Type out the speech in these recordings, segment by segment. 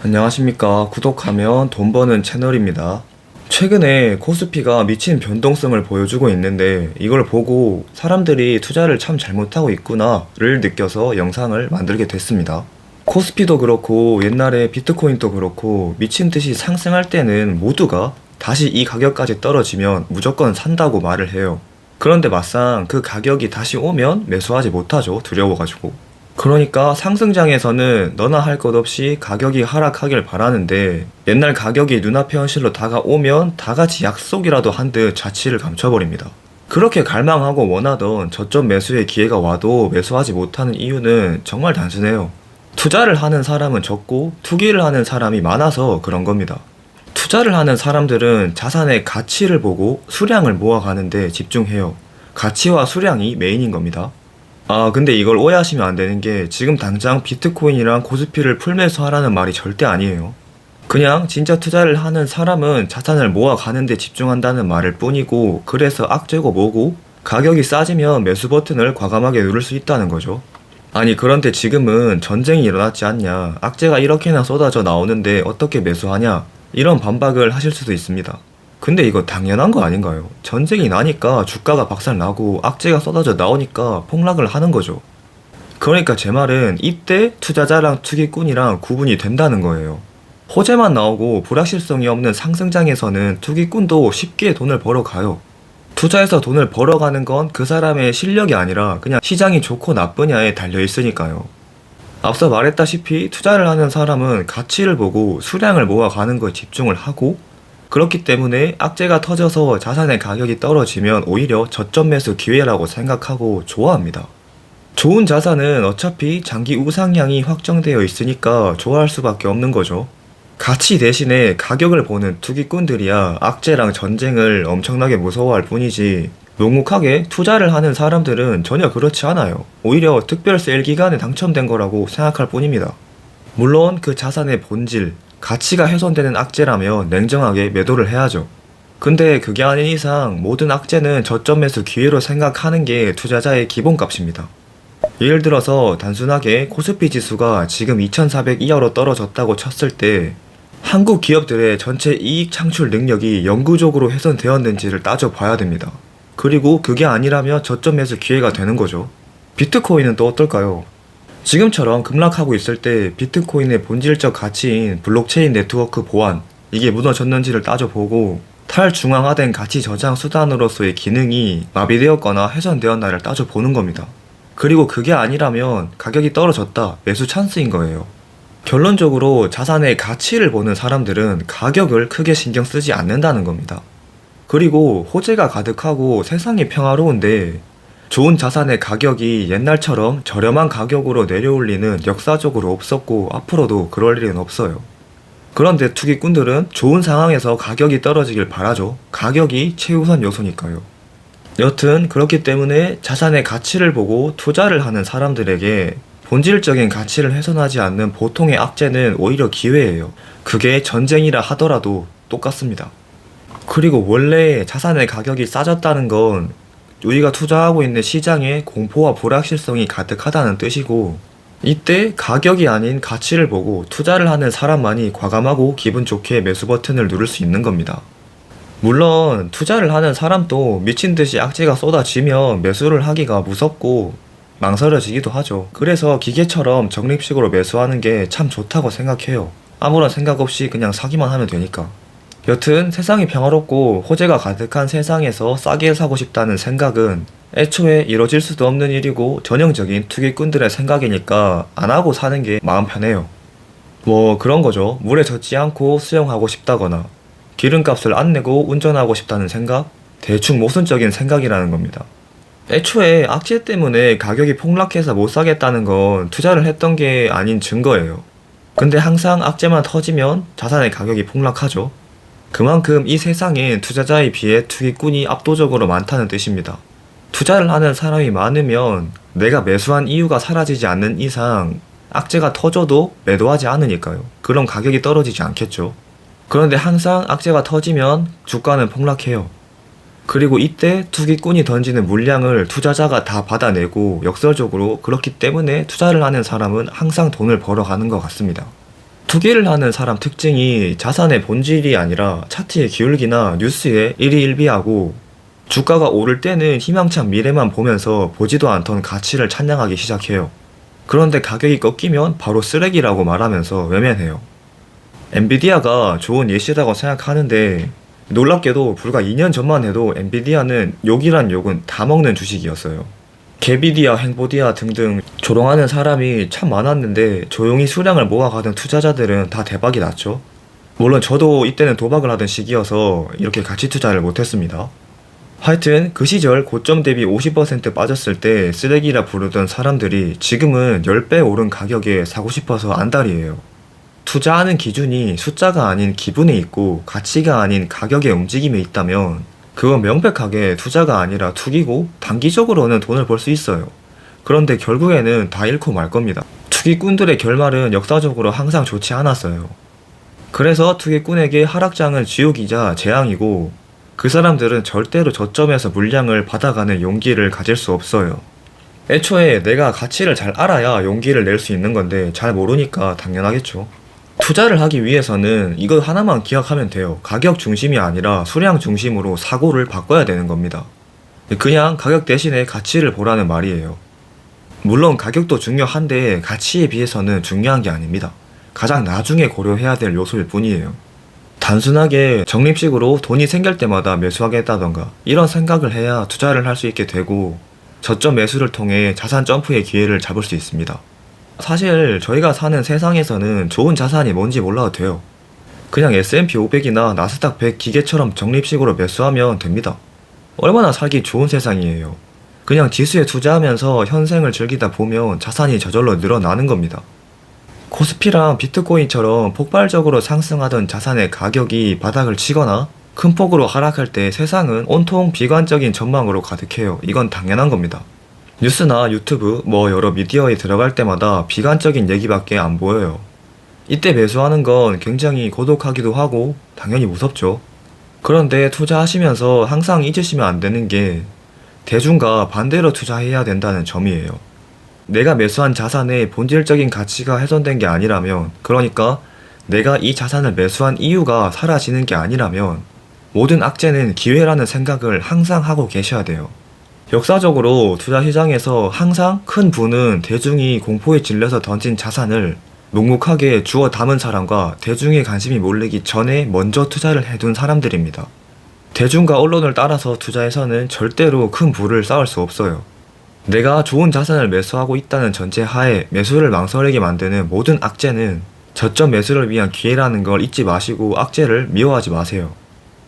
안녕하십니까. 구독하면 돈 버는 채널입니다. 최근에 코스피가 미친 변동성을 보여주고 있는데 이걸 보고 사람들이 투자를 참 잘못하고 있구나를 느껴서 영상을 만들게 됐습니다. 코스피도 그렇고 옛날에 비트코인도 그렇고 미친 듯이 상승할 때는 모두가 다시 이 가격까지 떨어지면 무조건 산다고 말을 해요. 그런데 막상 그 가격이 다시 오면 매수하지 못하죠. 두려워가지고. 그러니까 상승장에서는 너나 할 것 없이 가격이 하락하길 바라는데 옛날 가격이 눈앞에 현실로 다가오면 다같이 약속이라도 한 듯 자취를 감춰버립니다. 그렇게 갈망하고 원하던 저점 매수의 기회가 와도 매수하지 못하는 이유는 정말 단순해요. 투자를 하는 사람은 적고 투기를 하는 사람이 많아서 그런 겁니다. 투자를 하는 사람들은 자산의 가치를 보고 수량을 모아가는데 집중해요. 가치와 수량이 메인인 겁니다. 근데 이걸 오해하시면 안 되는 게 지금 당장 비트코인이랑 코스피를 풀매수하라는 말이 절대 아니에요. 그냥 진짜 투자를 하는 사람은 자산을 모아가는 데 집중한다는 말일 뿐이고, 그래서 악재고 뭐고 가격이 싸지면 매수 버튼을 과감하게 누를 수 있다는 거죠. 아니 그런데 지금은 전쟁이 일어났지 않냐, 악재가 이렇게나 쏟아져 나오는데 어떻게 매수하냐, 이런 반박을 하실 수도 있습니다. 근데 이거 당연한 거 아닌가요? 전쟁이 나니까 주가가 박살나고 악재가 쏟아져 나오니까 폭락을 하는 거죠. 그러니까 제 말은 이때 투자자랑 투기꾼이랑 구분이 된다는 거예요. 호재만 나오고 불확실성이 없는 상승장에서는 투기꾼도 쉽게 돈을 벌어가요. 투자해서 돈을 벌어가는 건 그 사람의 실력이 아니라 그냥 시장이 좋고 나쁘냐에 달려있으니까요. 앞서 말했다시피 투자를 하는 사람은 가치를 보고 수량을 모아가는 거에 집중을 하고, 그렇기 때문에 악재가 터져서 자산의 가격이 떨어지면 오히려 저점 매수 기회라고 생각하고 좋아합니다. 좋은 자산은 어차피 장기 우상향이 확정되어 있으니까 좋아할 수밖에 없는 거죠. 가치 대신에 가격을 보는 투기꾼들이야 악재랑 전쟁을 엄청나게 무서워할 뿐이지, 묵묵하게 투자를 하는 사람들은 전혀 그렇지 않아요. 오히려 특별 세일 기간에 당첨된 거라고 생각할 뿐입니다. 물론 그 자산의 본질, 가치가 훼손되는 악재라면 냉정하게 매도를 해야죠. 근데 그게 아닌 이상 모든 악재는 저점 매수 기회로 생각하는 게 투자자의 기본값입니다. 예를 들어서 단순하게 코스피 지수가 지금 2400 이하로 떨어졌다고 쳤을 때 한국 기업들의 전체 이익 창출 능력이 영구적으로 훼손되었는지를 따져봐야 됩니다. 그리고 그게 아니라면 저점 매수 기회가 되는 거죠. 비트코인은 또 어떨까요? 지금처럼 급락하고 있을 때 비트코인의 본질적 가치인 블록체인 네트워크 보안, 이게 무너졌는지를 따져보고 탈중앙화된 가치 저장 수단으로서의 기능이 마비되었거나 훼손되었나를 따져보는 겁니다. 그리고 그게 아니라면 가격이 떨어졌다, 매수 찬스인 거예요. 결론적으로 자산의 가치를 보는 사람들은 가격을 크게 신경 쓰지 않는다는 겁니다. 그리고 호재가 가득하고 세상이 평화로운데 좋은 자산의 가격이 옛날처럼 저렴한 가격으로 내려올 리는 역사적으로 없었고 앞으로도 그럴 일은 없어요. 그런데 투기꾼들은 좋은 상황에서 가격이 떨어지길 바라죠. 가격이 최우선 요소니까요. 여튼 그렇기 때문에 자산의 가치를 보고 투자를 하는 사람들에게 본질적인 가치를 훼손하지 않는 보통의 악재는 오히려 기회예요. 그게 전쟁이라 하더라도 똑같습니다. 그리고 원래 자산의 가격이 싸졌다는 건 우리가 투자하고 있는 시장에 공포와 불확실성이 가득하다는 뜻이고, 이때 가격이 아닌 가치를 보고 투자를 하는 사람만이 과감하고 기분 좋게 매수 버튼을 누를 수 있는 겁니다. 물론 투자를 하는 사람도 미친듯이 악재가 쏟아지면 매수를 하기가 무섭고 망설여지기도 하죠. 그래서 기계처럼 적립식으로 매수하는 게 참 좋다고 생각해요. 아무런 생각 없이 그냥 사기만 하면 되니까. 여튼 세상이 평화롭고 호재가 가득한 세상에서 싸게 사고 싶다는 생각은 애초에 이뤄질 수도 없는 일이고 전형적인 투기꾼들의 생각이니까 안 하고 사는 게 마음 편해요. 뭐 그런 거죠. 물에 젖지 않고 수영하고 싶다거나 기름값을 안 내고 운전하고 싶다는 생각? 대충 모순적인 생각이라는 겁니다. 애초에 악재 때문에 가격이 폭락해서 못 사겠다는 건 투자를 했던 게 아닌 증거예요. 근데 항상 악재만 터지면 자산의 가격이 폭락하죠. 그만큼 이 세상엔 투자자에 비해 투기꾼이 압도적으로 많다는 뜻입니다. 투자를 하는 사람이 많으면 내가 매수한 이유가 사라지지 않는 이상 악재가 터져도 매도하지 않으니까요. 그럼 가격이 떨어지지 않겠죠. 그런데 항상 악재가 터지면 주가는 폭락해요. 그리고 이때 투기꾼이 던지는 물량을 투자자가 다 받아내고 역설적으로 그렇기 때문에 투자를 하는 사람은 항상 돈을 벌어가는 것 같습니다. 투기를 하는 사람 특징이 자산의 본질이 아니라 차트의 기울기나 뉴스에 일희일비하고 주가가 오를 때는 희망찬 미래만 보면서 보지도 않던 가치를 찬양하기 시작해요. 그런데 가격이 꺾이면 바로 쓰레기라고 말하면서 외면해요. 엔비디아가 좋은 예시라고 생각하는데 놀랍게도 불과 2년 전만 해도 엔비디아는 욕이란 욕은 다 먹는 주식이었어요. 개비디아, 행보디아 등등 조롱하는 사람이 참 많았는데 조용히 수량을 모아가던 투자자들은 다 대박이 났죠. 물론 저도 이때는 도박을 하던 시기여서 이렇게 가치 투자를 못했습니다. 하여튼 그 시절 고점 대비 50% 빠졌을 때 쓰레기라 부르던 사람들이 지금은 10배 오른 가격에 사고 싶어서 안달이에요. 투자하는 기준이 숫자가 아닌 기분에 있고 가치가 아닌 가격의 움직임에 있다면 그건 명백하게 투자가 아니라 투기고 단기적으로는 돈을 벌 수 있어요. 그런데 결국에는 다 잃고 말 겁니다. 투기꾼들의 결말은 역사적으로 항상 좋지 않았어요. 그래서 투기꾼에게 하락장은 지옥이자 재앙이고 그 사람들은 절대로 저점에서 물량을 받아가는 용기를 가질 수 없어요. 애초에 내가 가치를 잘 알아야 용기를 낼 수 있는 건데 잘 모르니까 당연하겠죠. 투자를 하기 위해서는 이거 하나만 기억하면 돼요. 가격 중심이 아니라 수량 중심으로 사고를 바꿔야 되는 겁니다. 그냥 가격 대신에 가치를 보라는 말이에요. 물론 가격도 중요한데 가치에 비해서는 중요한 게 아닙니다. 가장 나중에 고려해야 될 요소일 뿐이에요. 단순하게 적립식으로 돈이 생길 때마다 매수하겠다던가 이런 생각을 해야 투자를 할 수 있게 되고 저점 매수를 통해 자산 점프의 기회를 잡을 수 있습니다. 사실 저희가 사는 세상에서는 좋은 자산이 뭔지 몰라도 돼요. 그냥 S&P 500이나 나스닥 100 기계처럼 적립식으로 매수하면 됩니다. 얼마나 살기 좋은 세상이에요. 그냥 지수에 투자하면서 현생을 즐기다 보면 자산이 저절로 늘어나는 겁니다. 코스피랑 비트코인처럼 폭발적으로 상승하던 자산의 가격이 바닥을 치거나 큰 폭으로 하락할 때 세상은 온통 비관적인 전망으로 가득해요. 이건 당연한 겁니다. 뉴스나 유튜브 여러 미디어에 들어갈 때마다 비관적인 얘기밖에 안 보여요. 이때 매수하는 건 굉장히 고독하기도 하고 당연히 무섭죠. 그런데 투자하시면서 항상 잊으시면 안 되는 게 대중과 반대로 투자해야 된다는 점이에요. 내가 매수한 자산의 본질적인 가치가 훼손된 게 아니라면, 그러니까 내가 이 자산을 매수한 이유가 사라지는 게 아니라면 모든 악재는 기회라는 생각을 항상 하고 계셔야 돼요. 역사적으로 투자시장에서 항상 큰 부는 대중이 공포에 질려서 던진 자산을 묵묵하게 주워 담은 사람과 대중의 관심이 몰리기 전에 먼저 투자를 해둔 사람들입니다. 대중과 언론을 따라서 투자해서는 절대로 큰 부를 쌓을 수 없어요. 내가 좋은 자산을 매수하고 있다는 전제 하에 매수를 망설이게 만드는 모든 악재는 저점 매수를 위한 기회라는 걸 잊지 마시고 악재를 미워하지 마세요.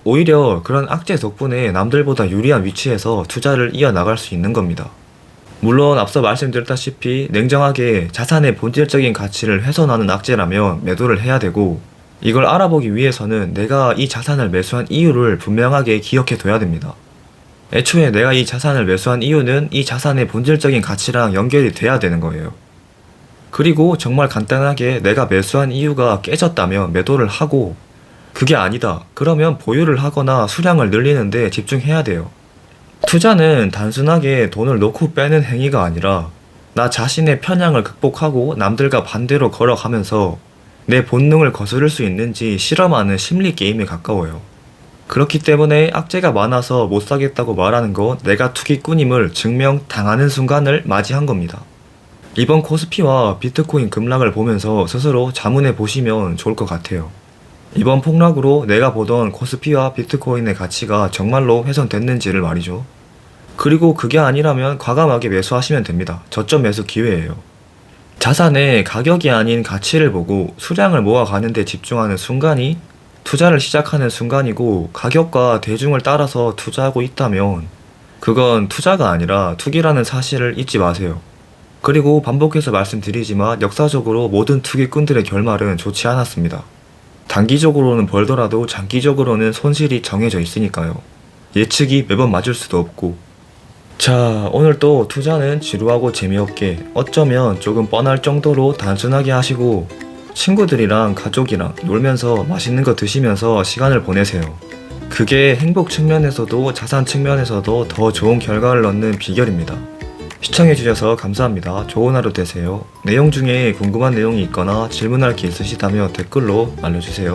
오히려 그런 악재 덕분에 남들보다 유리한 위치에서 투자를 이어나갈 수 있는 겁니다. 물론 앞서 말씀드렸다시피 냉정하게 자산의 본질적인 가치를 훼손하는 악재라면 매도를 해야 되고, 이걸 알아보기 위해서는 내가 이 자산을 매수한 이유를 분명하게 기억해 둬야 됩니다. 애초에 내가 이 자산을 매수한 이유는 이 자산의 본질적인 가치랑 연결이 돼야 되는 거예요. 그리고 정말 간단하게 내가 매수한 이유가 깨졌다면 매도를 하고, 그게 아니다 그러면 보유를 하거나 수량을 늘리는데 집중해야 돼요. 투자는 단순하게 돈을 넣고 빼는 행위가 아니라 나 자신의 편향을 극복하고 남들과 반대로 걸어가면서 내 본능을 거스를 수 있는지 실험하는 심리 게임에 가까워요. 그렇기 때문에 악재가 많아서 못 사겠다고 말하는 건 내가 투기꾼임을 증명당하는 순간을 맞이한 겁니다. 이번 코스피와 비트코인 급락을 보면서 스스로 자문해 보시면 좋을 것 같아요. 이번 폭락으로 내가 보던 코스피와 비트코인의 가치가 정말로 훼손됐는지를 말이죠. 그리고 그게 아니라면 과감하게 매수하시면 됩니다. 저점 매수 기회예요. 자산의 가격이 아닌 가치를 보고 수량을 모아가는 데 집중하는 순간이 투자를 시작하는 순간이고, 가격과 대중을 따라서 투자하고 있다면 그건 투자가 아니라 투기라는 사실을 잊지 마세요. 그리고 반복해서 말씀드리지만 역사적으로 모든 투기꾼들의 결말은 좋지 않았습니다. 단기적으로는 벌더라도 장기적으로는 손실이 정해져 있으니까요. 예측이 매번 맞을 수도 없고. 자, 오늘 또 투자는 지루하고 재미없게 어쩌면 조금 뻔할 정도로 단순하게 하시고 친구들이랑 가족이랑 놀면서 맛있는 거 드시면서 시간을 보내세요. 그게 행복 측면에서도 자산 측면에서도 더 좋은 결과를 얻는 비결입니다. 시청해주셔서 감사합니다. 좋은 하루 되세요. 내용 중에 궁금한 내용이 있거나 질문할 게 있으시다면 댓글로 알려주세요.